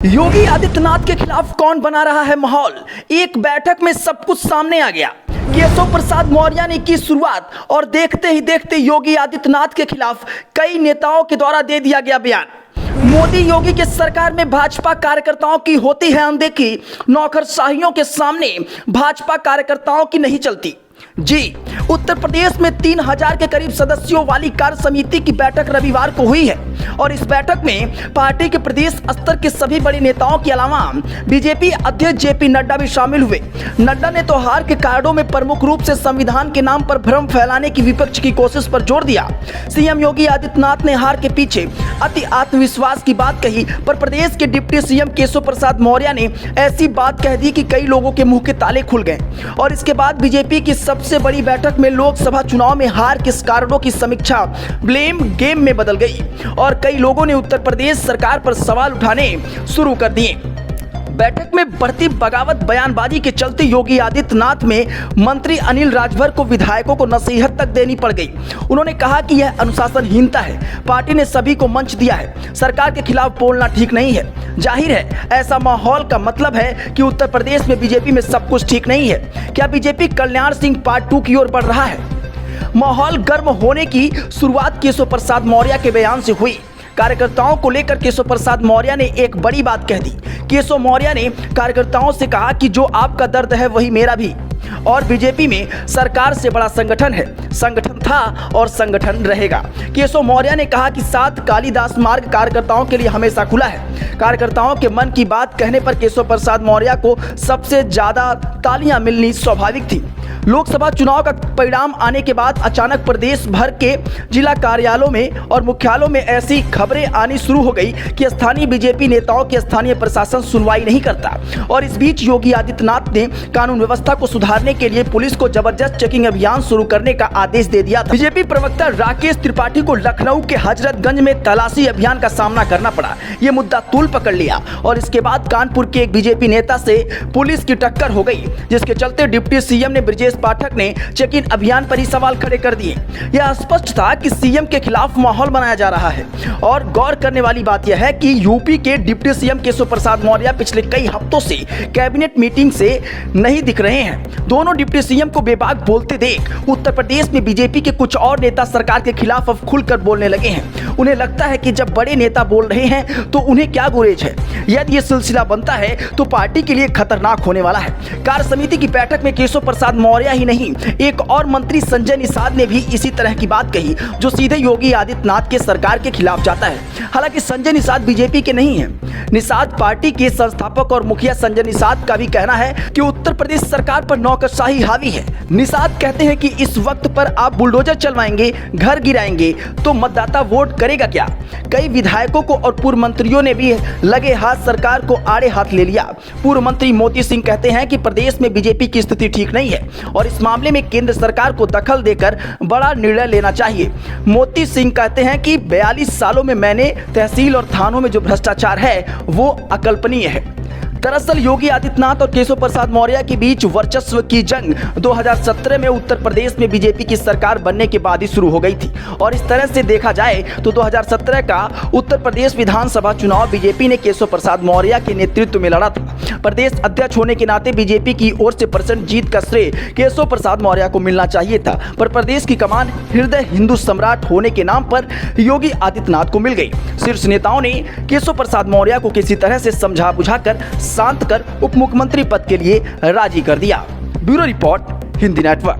योगी आदित्यनाथ के खिलाफ कौन बना रहा है माहौल। एक बैठक में सब कुछ सामने आ गया। केशव प्रसाद मौर्य ने की शुरुआत और देखते ही देखते योगी आदित्यनाथ के खिलाफ कई नेताओं के द्वारा दे दिया गया बयान। मोदी योगी के सरकार में भाजपा कार्यकर्ताओं की होती है अनदेखी, नौकरशाहियों के सामने भाजपा कार्यकर्ताओं की नहीं चलती। जी, उत्तर प्रदेश में 3000 के करीब सदस्यों वाली कार्य समिति की बैठक रविवार को हुई है और इस बैठक में पार्टी के प्रदेश स्तर के सभी बड़े नेताओं के अलावा बीजेपी अध्यक्ष जेपी नड्डा भी शामिल हुए। नड्डा ने त्योहार के कार्डों में प्रमुख रूप से संविधान के नाम पर भ्रम फैलाने की विपक्ष की कोशिश पर जोर दिया। सीएम योगी आदित्यनाथ ने हार के पीछे अति आत्मविश्वास की बात कही, पर प्रदेश के डिप्टी सीएम केशव प्रसाद मौर्य ने ऐसी बात कह दी कि कई लोगों के मुंह के ताले खुल गए और इसके बाद बीजेपी की सबसे बड़ी बैठक में लोकसभा चुनाव में हार के कारणों की समीक्षा ब्लेम गेम में बदल गई और कई लोगों ने उत्तर प्रदेश सरकार पर सवाल उठाने शुरू कर दिए। बैठक में बढ़ती बगावत बयानबाजी के चलते योगी आदित्यनाथ में मंत्री अनिल राजभर को विधायकों को नसीहत तक देनी पड़ गई। उन्होंने कहा कि यह अनुशासनहीनता है। पार्टी ने सभी को मंच दिया है, सरकार के खिलाफ बोलना ठीक नहीं है। जाहिर है ऐसा माहौल का मतलब है कि उत्तर प्रदेश में बीजेपी में सब कुछ ठीक नहीं है। क्या बीजेपी कल्याण सिंह पार्ट 2 की ओर बढ़ रहा है? माहौल गर्म होने की शुरुआत केशव प्रसाद मौर्य के बयान से हुई। कार्यकर्ताओं को लेकर केशव प्रसाद मौर्य ने एक बड़ी बात कह दी। केशव मौर्य ने कार्यकर्ताओं से कहा कि जो आपका दर्द है वही मेरा भी, और बीजेपी में सरकार से बड़ा संगठन है, संगठन था और संगठन रहेगा। केशव मौर्य ने कहा कि 7 कालिदास मार्ग कार्यकर्ताओं के लिए हमेशा खुला है। कार्यकर्ताओं के मन की बात कहने पर केशव प्रसाद मौर्य को सबसे ज्यादा तालियां मिलनी स्वाभाविक थी। लोकसभा चुनाव का परिणाम आने के बाद अचानक प्रदेश भर के जिला कार्यालयों में और मुख्यालयों में ऐसी खबरें आनी शुरू हो गई कि स्थानीय बीजेपी नेताओं के स्थानीय प्रशासन सुनवाई नहीं करता और इस बीच योगी आदित्यनाथ ने कानून व्यवस्था को सुधारने के लिए पुलिस को जबरदस्त चेकिंग अभियान शुरू करने का आदेश दे दिया था। बीजेपी प्रवक्ता राकेश त्रिपाठी को लखनऊ के हजरतगंज में तलाशी अभियान का सामना करना पड़ा। ये मुद्दा तूल पकड़ लिया और इसके बाद कानपुर के एक बीजेपी नेता से पुलिस की टक्कर हो गई, जिसके चलते डिप्टी सीएम ने ब्रजेश पाठक ने चेक इन अभियान पर ही सवाल खड़े कर दिए। यह स्पष्ट था कि सीएम के खिलाफ माहौल बनाया जा रहा है और गौर करने वाली बात यह है कि यूपी के डिप्टी सीएम केशव प्रसाद मौर्य पिछले कई हफ्तों से कैबिनेट मीटिंग से नहीं दिख रहे हैं। दोनों डिप्टी सीएम को बेबाक बोलते देख उत्तर प्रदेश में बीजेपी के कुछ और नेता सरकार के खिलाफ अब खुलकर बोलने लगे हैं। उन्हें लगता है कि जब बड़े नेता बोल रहे हैं तो उन्हें क्या गुरेज है। यदि यह सिलसिला बनता है तो पार्टी के लिए खतरनाक होने वाला है। कार्य समिति की बैठक में केशव प्रसाद मौर्य ही नहीं, एक और मंत्री संजय निषाद ने भी इसी तरह की बात कही, जो सीधे योगी आदित्यनाथ के सरकार के खिलाफ जाता है। हालांकि संजय निषाद बीजेपी के नहीं है। निषाद पार्टी के संस्थापक और मुखिया संजय निषाद का भी कहना है कि उत्तर प्रदेश सरकार पर नौकरशाही हावी है। निषाद कहते हैं कि इस वक्त पर आप बुलडोजर चलवाएंगे, घर गिराएंगे तो मतदाता वोट करेगा क्या। कई विधायकों को और पूर्व मंत्रियों ने भी लगे हाथ सरकार को आड़े हाथ ले लिया। पूर्व मंत्री मोती सिंह कहते हैं कि प्रदेश में बीजेपी की स्थिति ठीक नहीं है और इस मामले में केंद्र सरकार को दखल देकर बड़ा निर्णय लेना चाहिए। मोती सिंह कहते हैं कि 42 सालों में मैंने तहसील और थानों में जो भ्रष्टाचार है वो अकल्पनीय है। दरअसल योगी आदित्यनाथ और केशव प्रसाद मौर्य के बीच वर्चस्व की जंग 2017 में उत्तर प्रदेश में बीजेपी की सरकार बनने के बाद ही शुरू हो गई थी और इस तरह से देखा जाए तो 2017 का उत्तर प्रदेश विधानसभा चुनाव बीजेपी ने केशव प्रसाद मौर्य के नेतृत्व में लड़ा था। प्रदेश अध्यक्ष होने के नाते बीजेपी की ओर से % जीत का श्रेय केशव प्रसाद मौर्य को मिलना चाहिए था, पर प्रदेश की कमान हृदय हिंदू सम्राट होने के नाम पर योगी आदित्यनाथ को मिल गई। शीर्ष नेताओं ने केशव प्रसाद मौर्य को किसी तरह से समझा बुझाकर शांत कर उप मुख्यमंत्री पद के लिए राजी कर दिया। Bureau report, Hindi network.